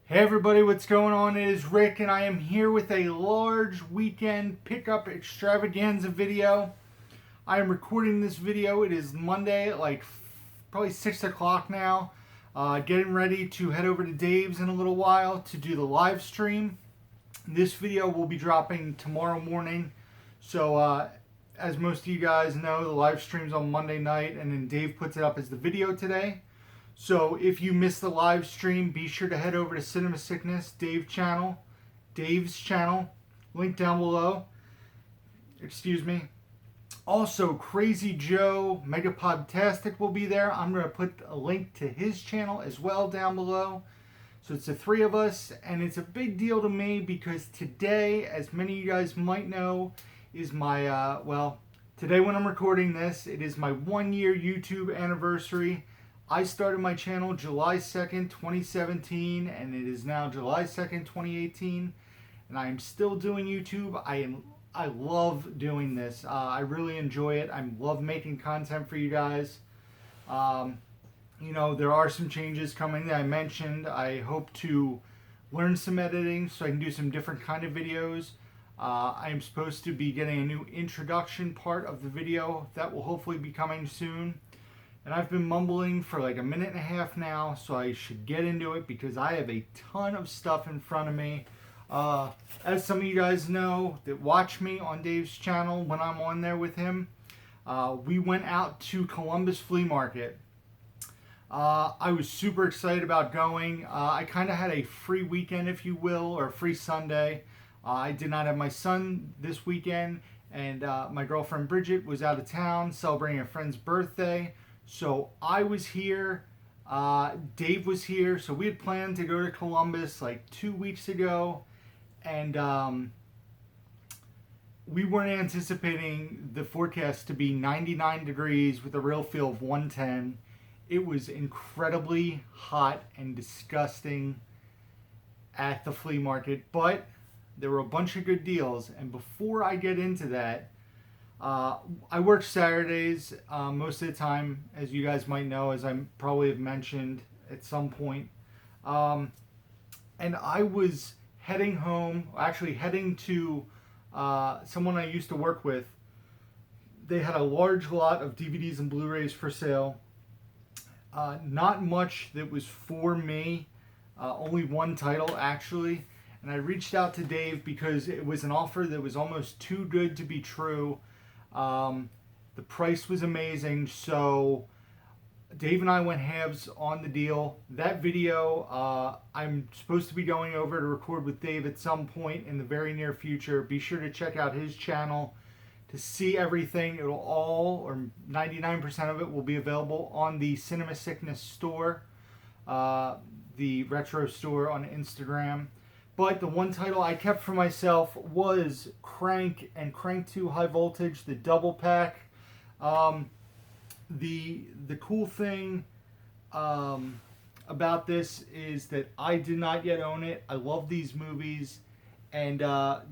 Hey everybody, what's going on? It is Rick and I am here with a large weekend pickup extravaganza video. I am recording this video. It is Monday at probably 6 o'clock now. Getting ready to head over to Dave's in a little while to do the live stream. This video will be dropping tomorrow morning. So as most of you guys know, the live stream's on Monday night and then Dave puts it up as the video today. So if you missed the live stream, be sure to head over to Cinema Sickness, Dave's channel, link down below. Excuse me. Also, Crazy Joe Megapodtastic will be there. I'm going to put a link to his channel as well down below. So it's the three of us, and it's a big deal to me because today, as many of you guys might know, is my, today when I'm recording this, it is my 1 year YouTube anniversary. I started my channel July 2nd, 2017, and it is now July 2nd, 2018, and I am still doing YouTube. I love doing this. I really enjoy it. I love making content for you guys. You know, there are some changes coming that I mentioned. I hope to learn some editing so I can do some different kind of videos. I am supposed to be getting a new introduction part of the video that will hopefully be coming soon. And I've been mumbling for like a minute and a half now, so I should get into it because I have a ton of stuff in front of me. As some of you guys know that watch me on Dave's channel when I'm on there with him, we went out to Columbus Flea Market. I was super excited about going. I kind of had a free weekend, if you will, or a free Sunday. I did not have my son this weekend, and my girlfriend Bridget was out of town celebrating a friend's birthday. So I was here, Dave was here, so we had planned to go to Columbus like 2 weeks ago, and we weren't anticipating the forecast to be 99 degrees with a real feel of 110. It was incredibly hot and disgusting at the flea market, but there were a bunch of good deals, and before I get into that, I work Saturdays most of the time, as you guys might know, as I probably have mentioned at some point. And I was heading home, actually heading to someone I used to work with. They had a large lot of DVDs and Blu-Rays for sale. Not much that was for me, only one title actually. And I reached out to Dave because it was an offer that was almost too good to be true. The price was amazing, so Dave and I went halves on the deal. That video, I'm supposed to be going over to record with Dave at some point in the very near future. Be sure to check out his channel to see everything. It'll all, or 99% of it, will be available on the Cinema Sickness store, the retro store on Instagram. But the one title I kept for myself was Crank and Crank 2 High Voltage, the double pack. The cool thing about this is that I did not yet own it. I love these movies. And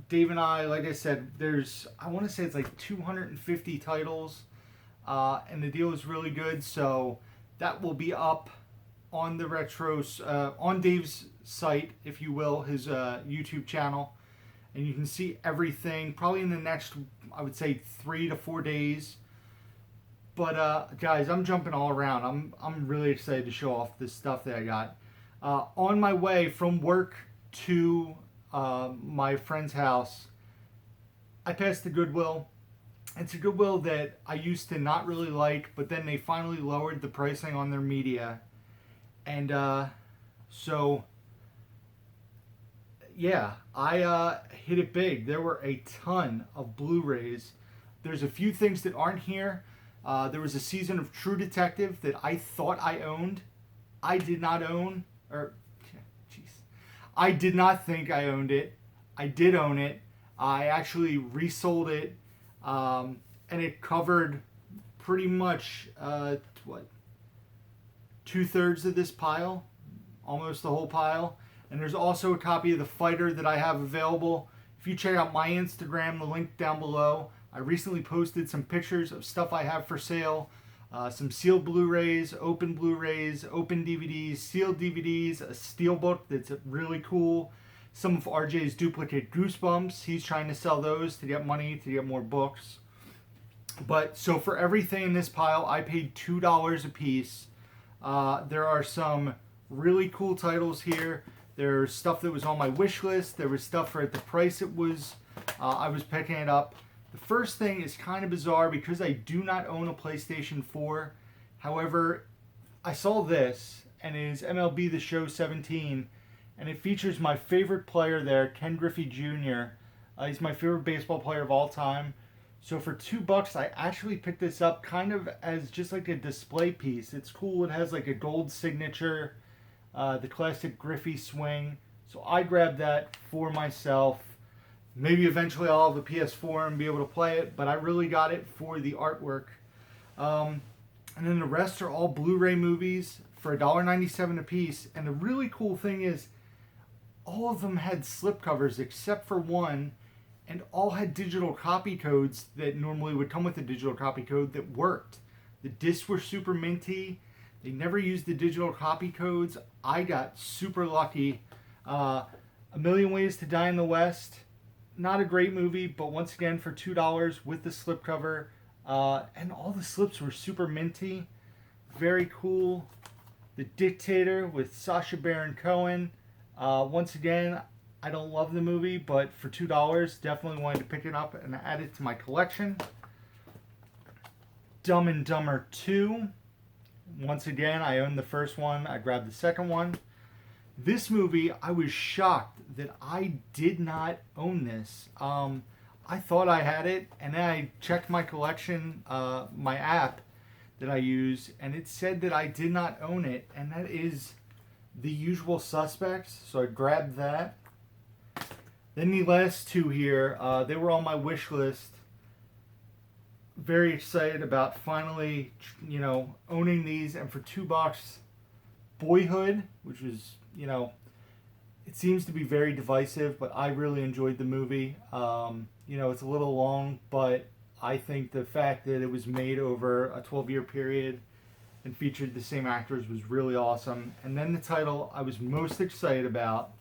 Dave and I, like I said, I want to say it's like 250 titles. And the deal is really good. So that will be up on the retros, on Dave's site, if you will, his YouTube channel, and you can see everything probably in the next, I would say, 3 to 4 days. But guys, I'm jumping all around. I'm really excited to show off this stuff that I got. On my way from work to my friend's house, I passed the Goodwill. It's a Goodwill that I used to not really like, but then they finally lowered the pricing on their media. And so, yeah, I hit it big. There were a ton of Blu-rays. There's a few things that aren't here. There was a season of True Detective that I thought I owned. I did not own, or, jeez, I did not think I owned it. I did own it. I actually resold it, and it covered pretty much, what? 2/3 of this pile, almost the whole pile. And there's also a copy of The Fighter that I have available. If you check out my Instagram, the link down below, I recently posted some pictures of stuff I have for sale. some sealed Blu-rays, open DVDs, sealed DVDs, a steelbook that's really cool. Some of RJ's duplicate Goosebumps. He's trying to sell those to get money, to get more books. But so for everything in this pile, I paid $2 a piece. There are some really cool titles here. There's stuff that was on my wish list. There was stuff for at the price it was. I was picking it up. The first thing is kind of bizarre because I do not own a PlayStation 4. However, I saw this, and it is MLB The Show 17, and it features my favorite player there, Ken Griffey Jr. He's my favorite baseball player of all time. So for $2, I actually picked this up kind of as just like a display piece. It's cool. It has like a gold signature, the classic Griffey swing. So I grabbed that for myself. Maybe eventually I'll have a PS4 and be able to play it, but I really got it for the artwork. And then the rest are all Blu-ray movies for $1.97 a piece. And the really cool thing is all of them had slipcovers except for one, and all had digital copy codes that normally would come with a digital copy code that worked. The discs were super minty. They never used the digital copy codes. I got super lucky. A Million Ways to Die in the West. Not a great movie, but once again for $2 with the slipcover. And all the slips were super minty. Very cool. The Dictator with Sacha Baron Cohen. Once again, I don't love the movie, but for $2, definitely wanted to pick it up and add it to my collection. Dumb and Dumber 2. Once again, I owned the first one. I grabbed the second one. This movie, I was shocked that I did not own this. I thought I had it, and then I checked my collection, my app that I use, and it said that I did not own it, and that is The Usual Suspects. So I grabbed that. Then the last two here, they were on my wish list. Very excited about finally, owning these. And for $2, Boyhood, which was, it seems to be very divisive, but I really enjoyed the movie. It's a little long, but I think the fact that it was made over a 12-year period and featured the same actors was really awesome. And then the title I was most excited about,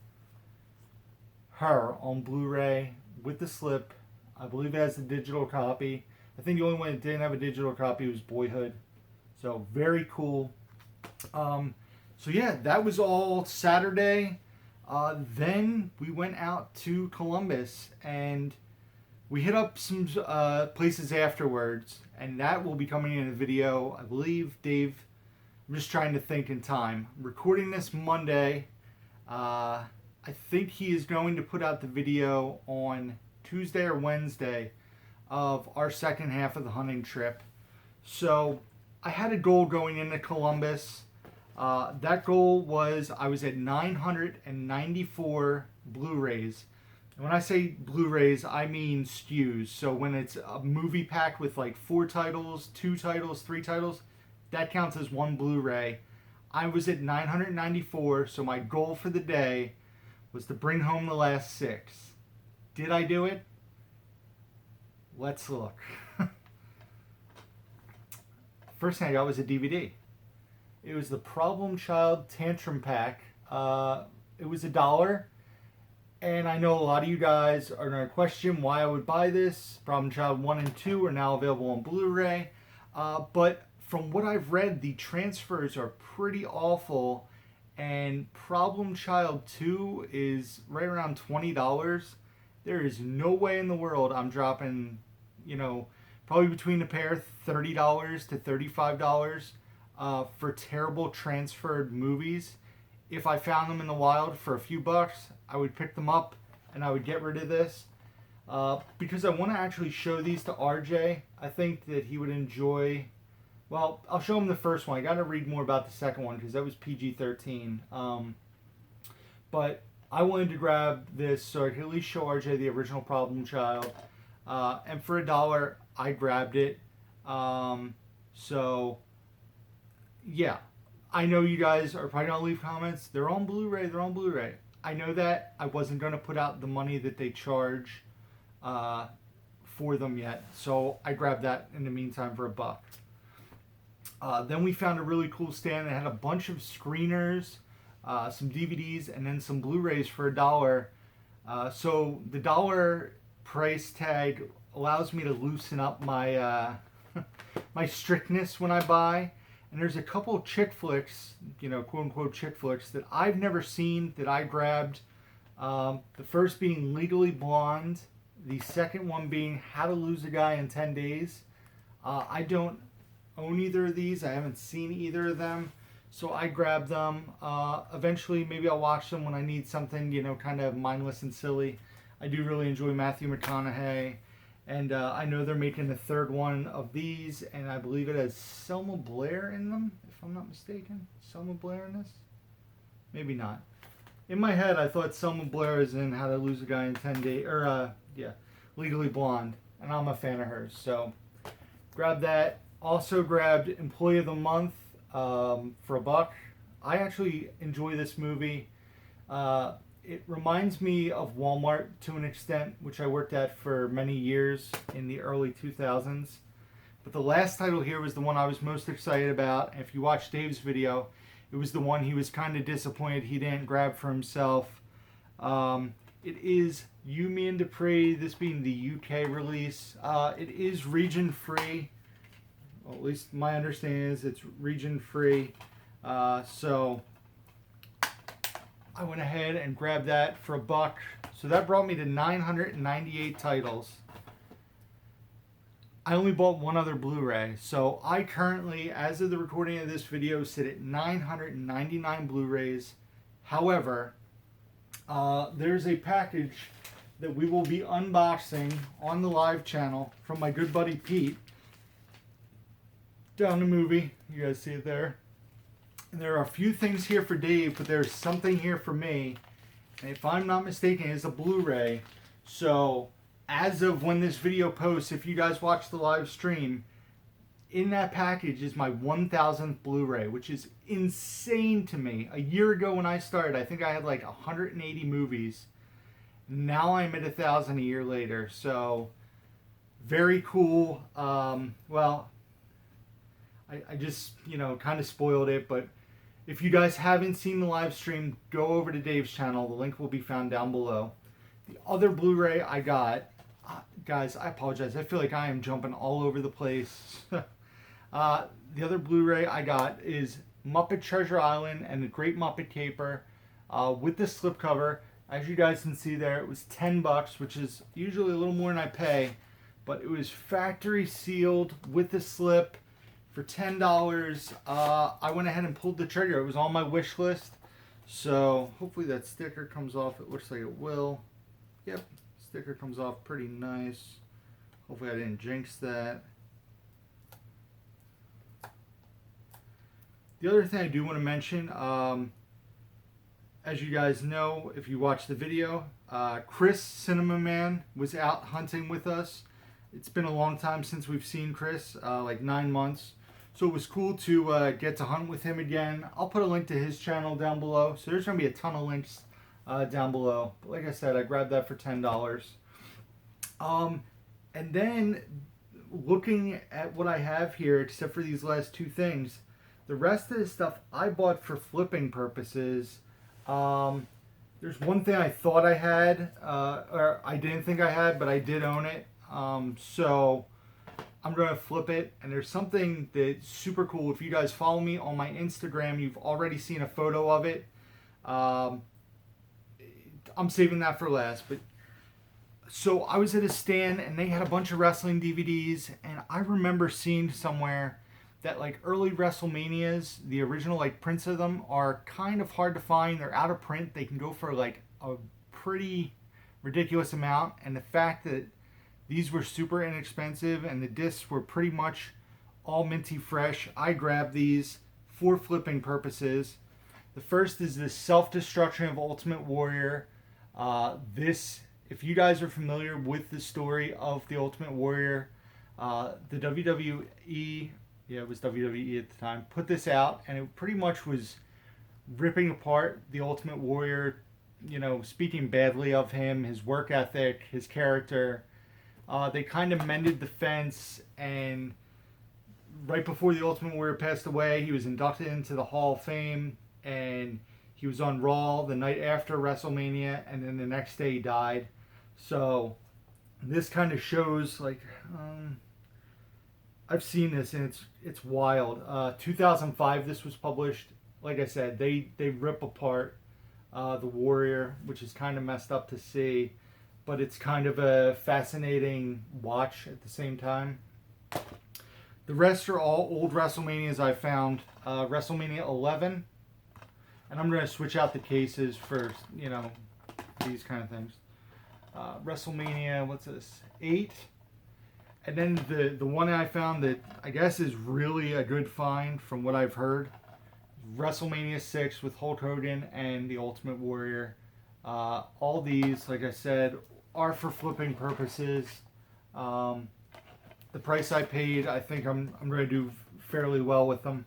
Her, on Blu-ray with the slip. I believe it has a digital copy. I think the only one that didn't have a digital copy was Boyhood. So very cool. So yeah, that was all Saturday. Then we went out to Columbus and we hit up some places afterwards, and that will be coming in a video, I believe. Dave, I'm just trying to think in time. I'm recording this Monday. I think he is going to put out the video on Tuesday or Wednesday of our second half of the hunting trip. So I had a goal going into Columbus. That goal was I was at 994 Blu-rays. And when I say Blu-rays, I mean SKUs. So when it's a movie pack with like 4 titles, 2 titles, 3 titles, that counts as one Blu-ray. I was at 994, so my goal for the day was to bring home the last 6. Did I do it? Let's look. First thing I got was a DVD. It was the Problem Child Tantrum Pack. It was $1. And I know a lot of you guys are going to question why I would buy this. Problem Child 1 and 2 are now available on Blu-ray. But from what I've read, the transfers are pretty awful. And Problem Child 2 is right around $20. There is no way in the world I'm dropping, probably between the pair, $30 to $35 for terrible transferred movies. If I found them in the wild for a few bucks, I would pick them up and I would get rid of this. Because I want to actually show these to RJ. I think that he would enjoy... Well, I'll show him the first one. I got to read more about the second one because that was PG-13. But I wanted to grab this so I could at least show RJ the original Problem Child. And for $1, I grabbed it. So, yeah. I know you guys are probably going to leave comments. They're on Blu-ray. They're on Blu-ray. I know that. I wasn't going to put out the money that they charge for them yet. So I grabbed that in the meantime for $1. Then we found a really cool stand that had a bunch of screeners, some DVDs, and then some Blu-rays for $1. So the dollar price tag allows me to loosen up my my strictness when I buy. And there's a couple of chick flicks, you know, quote unquote chick flicks, that I've never seen that I grabbed. The first being Legally Blonde, the second one being How to Lose a Guy in 10 Days. I don't own either of these. I haven't seen either of them. So I grabbed them. Eventually, maybe I'll watch them when I need something, you know, kind of mindless and silly. I do really enjoy Matthew McConaughey. And I know they're making the third one of these, and I believe it has Selma Blair in them, if I'm not mistaken. Selma Blair in this? Maybe not. In my head, I thought Selma Blair was in How to Lose a Guy in 10 Days, or, Legally Blonde, and I'm a fan of hers. So, grab that. Also grabbed Employee of the Month for $1. I actually enjoy this movie. It reminds me of Walmart to an extent, which I worked at for many years in the early 2000s. But the last title here was the one I was most excited about. And if you watch Dave's video, it was the one he was kind of disappointed he didn't grab for himself. It is You, Me, and Dupree, this being the UK release. It is region free. Well, at least my understanding is it's region free. So I went ahead and grabbed that for $1. So that brought me to 998 titles. I only bought one other Blu-ray. So I currently, as of the recording of this video, sit at 999 Blu-rays. However, there's a package that we will be unboxing on the live channel from my good buddy Pete. Down the movie. You guys see it there? And there are a few things here for Dave, but there's something here for me. And if I'm not mistaken, it's a Blu-ray. So, as of when this video posts, if you guys watch the live stream, in that package is my 1000th Blu-ray, which is insane to me. A year ago when I started, I think I had like 180 movies. Now I'm at 1,000 a year later. So, very cool. Well, I just, you know, kind of spoiled it, but if you guys haven't seen the live stream, go over to Dave's channel. The link will be found down below. The other Blu-ray I got, guys, I apologize. I feel like I am jumping all over the place. The other Blu-ray I got is Muppet Treasure Island and the Great Muppet Caper with the slipcover. As you guys can see there, it was $10, which is usually a little more than I pay, but it was factory sealed with the slip. For $10, I went ahead and pulled the trigger. It was on my wish list. So hopefully that sticker comes off. It looks like it will. Yep, sticker comes off pretty nice. Hopefully I didn't jinx that. The other thing I do want to mention, as you guys know, if you watch the video, Chris Cinema Man was out hunting with us. It's been a long time since we've seen Chris, like 9 months. So it was cool to get to hunt with him again. I'll put a link to his channel down below. So there's going to be a ton of links down below. But like I said, I grabbed that for $10. And then looking at what I have here, except for these last two things, the rest of the stuff I bought for flipping purposes. There's one thing I thought I had, or I didn't think I had, but I did own it. So I'm going to flip it, and there's something that's super cool. If you guys follow me on my Instagram, you've already seen a photo of it. I'm saving that for last, but so I was at a stand and they had a bunch of wrestling DVDs, and I remember seeing somewhere that like early WrestleManias, the original like prints of them are kind of hard to find. They're out of print. They can go for like a pretty ridiculous amount, and the fact that these were super inexpensive and the discs were pretty much all minty fresh, I grabbed these for flipping purposes. The first is the Self-Destruction of Ultimate Warrior. This, if you guys are familiar with the story of the Ultimate Warrior, the WWE, yeah, it was WWE at the time, put this out, and it pretty much was ripping apart the Ultimate Warrior, you know, speaking badly of him, his work ethic, his character. They kind of mended the fence and right before the Ultimate Warrior passed away, he was inducted into the Hall of Fame, and he was on Raw the night after WrestleMania, and then the next day he died. So this kind of shows, like, I've seen this and it's wild. 2005, this was published. Like I said, they rip apart the Warrior, which is kind of messed up to see, but it's kind of a fascinating watch at the same time. The rest are all old WrestleManias I found. WrestleMania 11, and I'm going to switch out the cases for, you know, these kind of things. WrestleMania, what's this, 8. And then the one I found that I guess is really a good find from what I've heard, WrestleMania 6 with Hulk Hogan and the Ultimate Warrior. All these, like I said, are for flipping purposes. The price I paid, I think I'm going to do fairly well with them.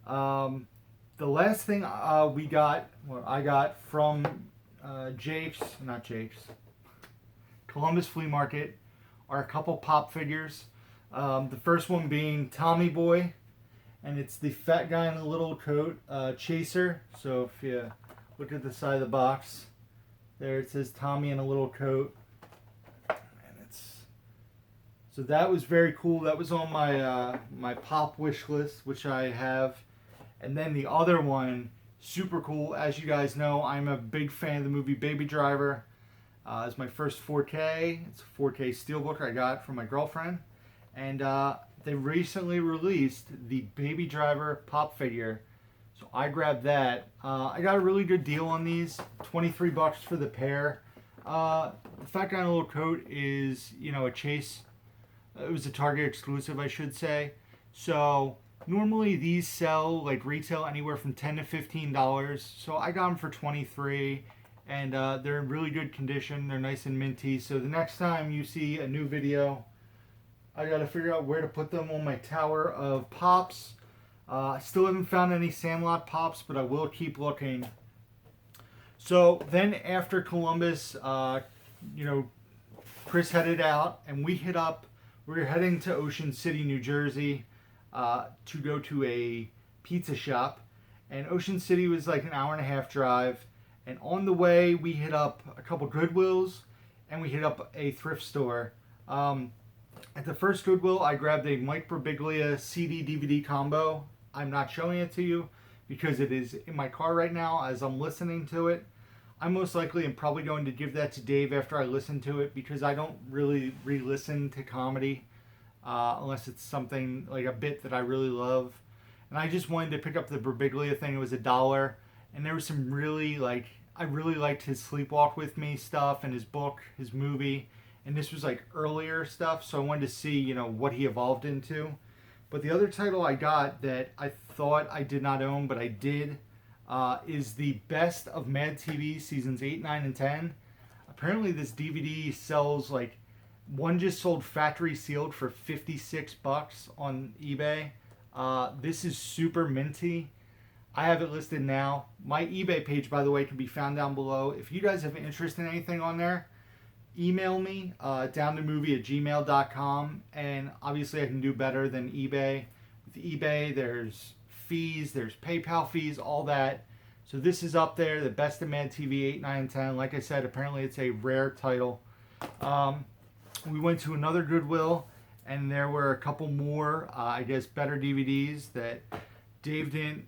The last thing I got from Columbus Flea Market, are a couple pop figures. The first one being Tommy Boy, and it's the fat guy in a little coat, Chaser. So if you look at the side of the box, there it says Tommy in a little coat. So that was very cool. That was on my my pop wish list, which I have. And then the other one, super cool. As you guys know, I'm a big fan of the movie Baby Driver. It's my first 4K. It's a 4K steelbook I got from my girlfriend. And they recently released the Baby Driver pop figure. So I grabbed that. I got a really good deal on these. $23 for the pair. The fat guy in a little coat is, you know, a Chase. It was a Target exclusive, I should say. So normally these sell, like, retail anywhere from $10 to $15. So I got them for $23, and they're in really good condition. They're nice and minty. So the next time you see a new video, I got to figure out where to put them on my tower of pops. I still haven't found any Sandlot pops, but I will keep looking. So then after Columbus, you know, Chris headed out, and we were heading to Ocean City, New Jersey, to go to a pizza shop. And Ocean City was like an hour-and-a-half drive. And on the way, we hit up a couple Goodwills, and we hit up a thrift store. At the first Goodwill, I grabbed a Mike Birbiglia CD-DVD combo. I'm not showing it to you because it is in my car right now as I'm listening to it. I most likely am probably going to give that to Dave after I listen to it, because I don't really re-listen to comedy unless it's something like a bit that I really love. And I just wanted to pick up the Birbiglia thing. It was $1, and there was some really, like, I really liked his Sleepwalk With Me stuff and his book, his movie, and this was like earlier stuff, so I wanted to see, you know, what he evolved into. But the other title I got that I thought I did not own, but I did, is the Best of Mad TV seasons 8, 9, and 10. Apparently this DVD sells, like, one just sold factory sealed for $56 on eBay. This is super minty. I have it listed now. My eBay page, by the way, can be found down below. If you guys have interest in anything on there, email me, downthemovie@gmail.com, and obviously I can do better than eBay. With eBay, there's fees, there's PayPal fees, all that. So this is up there, the Best of Mad TV 8, 9, and 10. Like I said, apparently it's a rare title. We went to another Goodwill, and there were a couple more, I guess, better DVDs that Dave didn't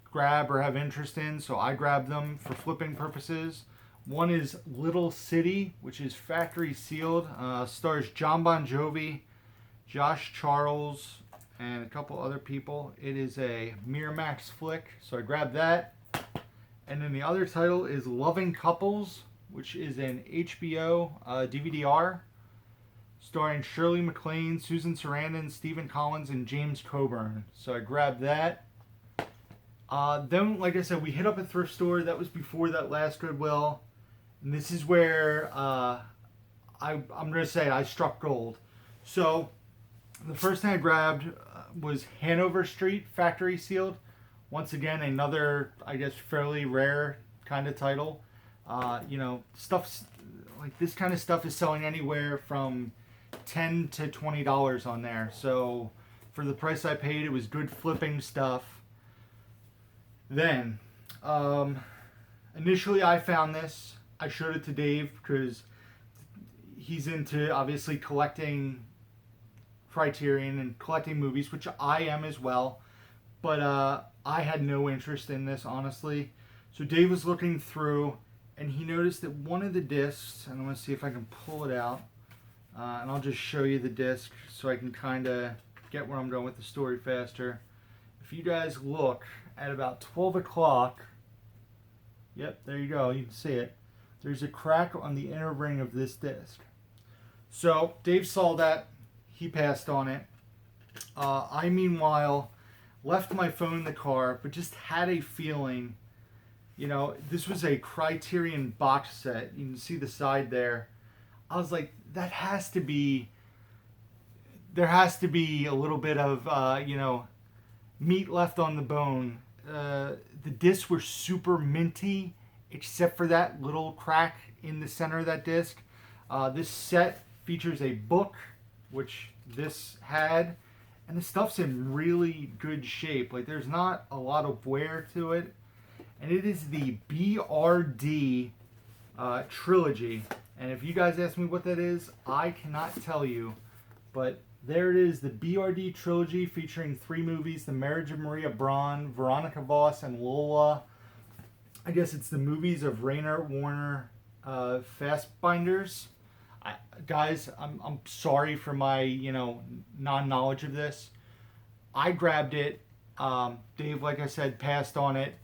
grab or have interest in, so I grabbed them for flipping purposes. One is Little City, which is factory sealed. Stars John Bon Jovi, Josh Charles, and a couple other people. It is a Miramax flick, so I grabbed that. And then the other title is Loving Couples, which is an HBO DVD-R, starring Shirley MacLaine, Susan Sarandon, Stephen Collins, and James Coburn. So I grabbed that. Then, like I said, we hit up a thrift store. That was before that last Goodwill. And this is where I'm going to say I struck gold. So the first thing I grabbed was Hanover Street, factory sealed. Once again, another, I guess, fairly rare kind of title. You know, stuff's like this kind of stuff is selling anywhere from $10 to $20 on there. So For the price I paid, it was good flipping stuff. Then, initially I found this. I showed it to Dave because he's into, obviously, collecting Criterion and collecting movies, which I am as well. But I had no interest in this, honestly. So Dave was looking through, and he noticed that one of the discs, and I'm going to see if I can pull it out, and I'll just show you the disc so I can kind of get where I'm going with the story faster. If you guys look at about 12 o'clock, yep, there you go, you can see it. There's a crack on the inner ring of this disc. So Dave saw that, he passed on it. I, meanwhile, left my phone in the car, but just had a feeling, you know, this was a Criterion box set. You can see the side there. I was like, that has to be, there has to be a little bit of, you know, meat left on the bone. The discs were super minty, except for that little crack in the center of that disc. This set features a book, which this had, and the stuff's in really good shape. Like, there's not a lot of wear to it. And it is the BRD trilogy. And if you guys ask me what that is, I cannot tell you. But there it is, the BRD trilogy featuring 3 movies: The Marriage of Maria Braun, Veronica Voss, and Lola. I guess it's the movies of Rainer Warner Fassbinders. Guys, I'm sorry for my, you know, non-knowledge of this. I grabbed it. Dave, like I said, passed on it.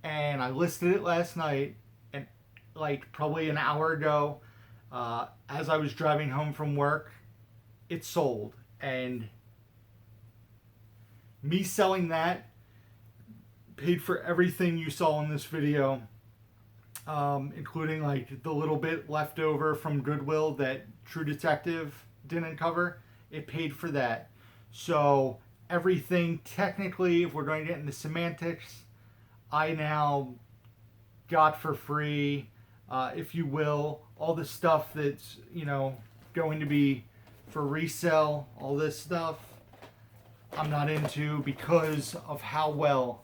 And I listed it last night, and like probably an hour ago, as I was driving home from work, it sold. And me selling that paid for everything you saw in this video, including like the little bit left over from Goodwill that True Detective didn't cover. It paid for that. So everything, technically, if we're going to get into semantics, I now got for free, if you will, all the stuff that's, you know, going to be for resale. All this stuff I'm not into because of how well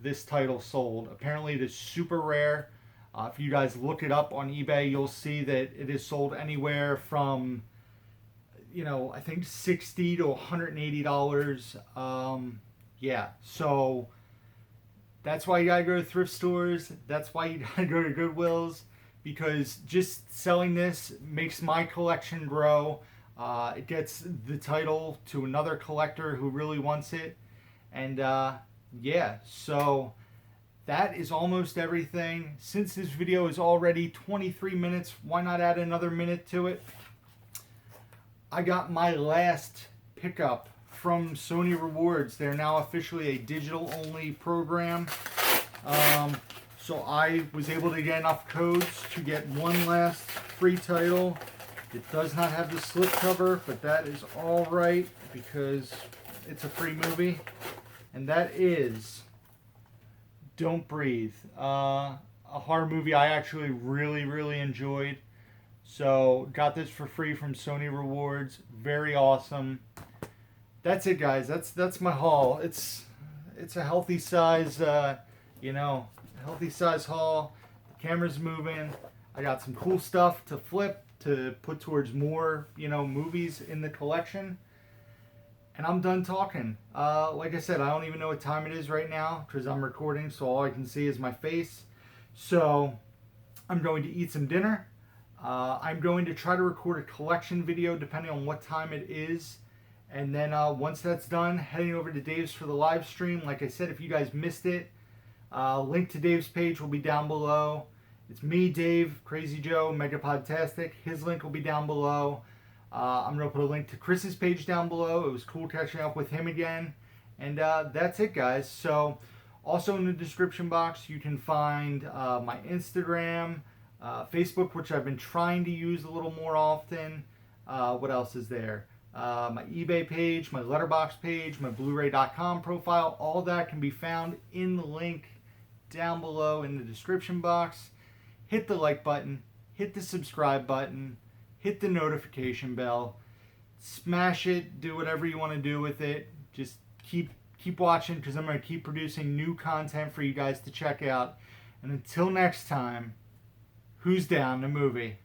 this title sold. Apparently it is super rare. If you guys look it up on eBay, you'll see that it is sold anywhere from, you know, I think $60 to $180. Yeah, so that's why you gotta go to thrift stores. That's why you gotta go to Goodwills, because just selling this makes my collection grow. It gets the title to another collector who really wants it. And yeah, so that is almost everything. Since this video is already 23 minutes, why not add another minute to it? I got my last pickup from Sony Rewards. They're now officially a digital-only program. So I was able to get enough codes to get one last free title. It does not have the slipcover, but that is all right because it's a free movie. And that is Don't Breathe. A horror movie I actually really enjoyed. So got this for free from Sony Rewards. Very awesome. That's it, guys. That's my haul. It's a healthy size, you know, healthy size haul. The camera's moving. I got some cool stuff to flip to put towards more, you know, movies in the collection. And I'm done talking. Like I said, I don't even know what time it is right now because I'm recording, so all I can see is my face. So I'm going to eat some dinner. I'm going to try to record a collection video depending on what time it is. And then once that's done, heading over to Dave's for the live stream. Like I said, if you guys missed it, link to Dave's page will be down below. It's me, Dave, Crazy Joe, Megapodtastic. His link will be down below. I'm going to put a link to Chris's page down below. It was cool catching up with him again. And that's it, guys. So also in the description box, you can find my Instagram, Facebook, which I've been trying to use a little more often. What else is there? My eBay page, my Letterboxd page, my Blu-Ray.com profile. All that can be found in the link down below in the description box. Hit the like button. Hit the subscribe button. Hit the notification bell. smash it, do whatever you want to do with it. Just keep watching, because I'm going to keep producing new content for you guys to check out. And until next time, who's down the movie?